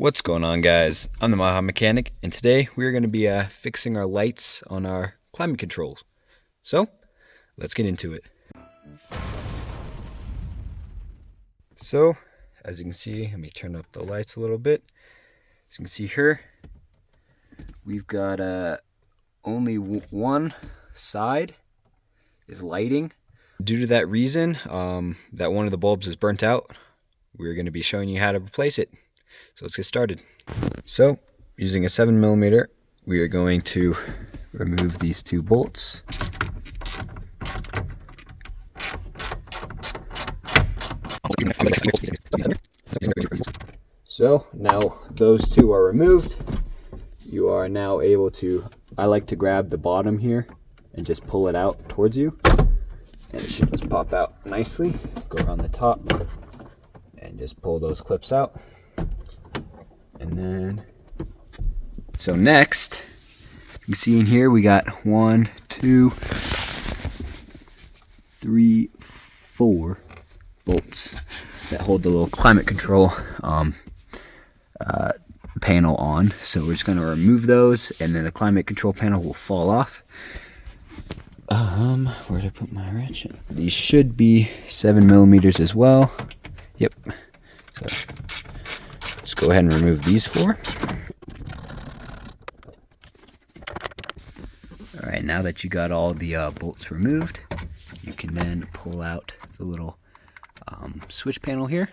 What's going on, guys? I'm the Maha Mechanic, and today we're going to be fixing our lights on our climate controls. So, let's get into it. So, as you can see, let me turn up the lights a little bit. As you can see here, we've got only one side is lighting. Due to that reason, that one of the bulbs is burnt out, we're going to be showing you how to replace it. So let's get started. So, using a 7mm, we are going to remove these two bolts. So, now those two are removed. You are now able to, I like to grab the bottom here and just pull it out towards you. And it should just pop out nicely. Go around the top and just pull those clips out. And then, so next, you can see in here we got 1, 2, 3, 4 bolts that hold the little climate control panel on. So we're just going to remove those, and then the climate control panel will fall off. Where did I put my wrench? These should be 7mm as well. Yep. So let's go ahead and remove these 4. Alright, now that you got all the bolts removed, you can then pull out the little switch panel here.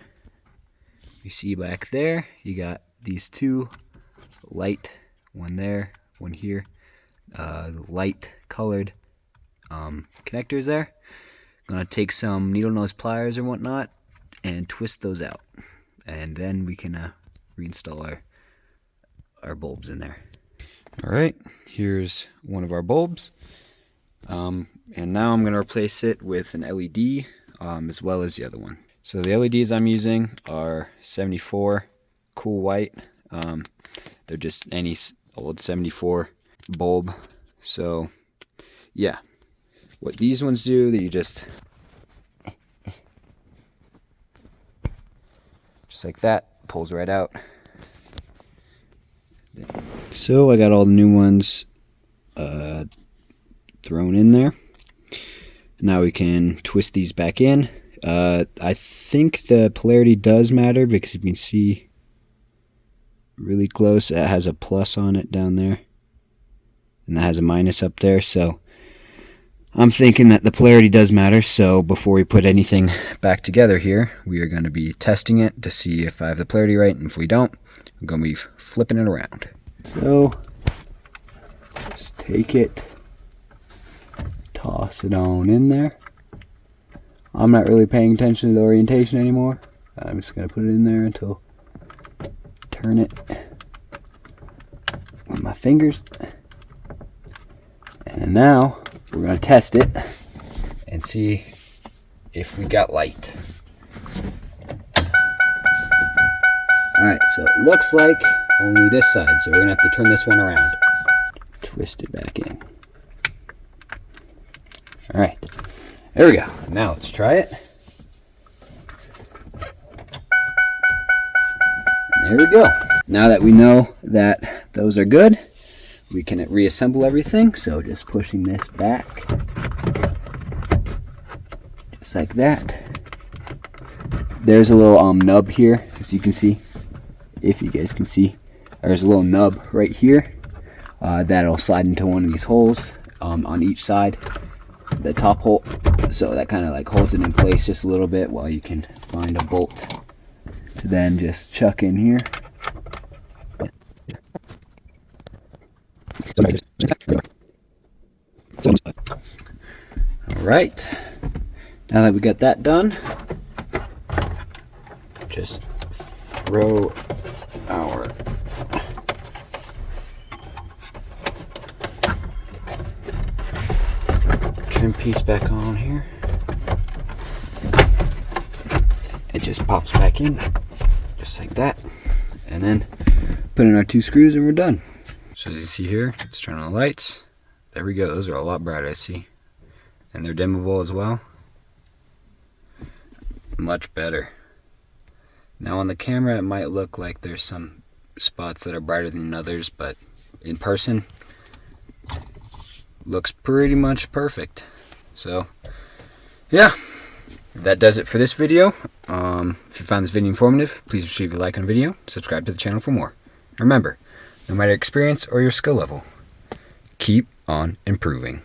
You see back there, you got these two light, one there, one here, light colored connectors there. I'm going to take some needle nose pliers or whatnot and twist those out. And then we can reinstall our bulbs in there. Alright, here's one of our bulbs. And now I'm going to replace it with an LED as well as the other one. So the LEDs I'm using are 74 cool white. They're just any old 74 bulb. So yeah, what these ones do, that you just like that, pulls right out. So I got all the new ones thrown in there. Now we can twist these back in. I think the polarity does matter, because if you can see really close, it has a plus on it down there, and that has a minus up there. So I'm thinking that the polarity does matter. So before we put anything back together here, we are going to be testing it to see if I have the polarity right, and if we don't, I'm going to be flipping it around. So just take it, toss it on in there. I'm not really paying attention to the orientation anymore. I'm just going to put it in there until turn it with my fingers. And then now we're going to test it and see if we got light. Alright, so it looks like only this side, so we're going to have to turn this one around. Twist it back in. Alright, there we go. Now let's try it. And there we go. Now that we know that those are good, we can reassemble everything. So just pushing this back, just like that. There's a little nub here, as you can see. If you guys can see, there's a little nub right here that'll slide into one of these holes on each side, the top hole. So that kind of like holds it in place just a little bit while you can find a bolt to then just chuck in here. Alright, now that we got that done, just throw our trim piece back on here. It just pops back in, just like that. And then put in our 2 screws and we're done. So as you see here, let's turn on the lights. There we go, those are a lot brighter, I see. And they're dimmable as well. Much better. Now on the camera it might look like there's some spots that are brighter than others, but in person, looks pretty much perfect. So, yeah, that does it for this video. If you found this video informative, please leave a like on the video, subscribe to the channel for more. Remember, no matter your experience or your skill level, keep on improving.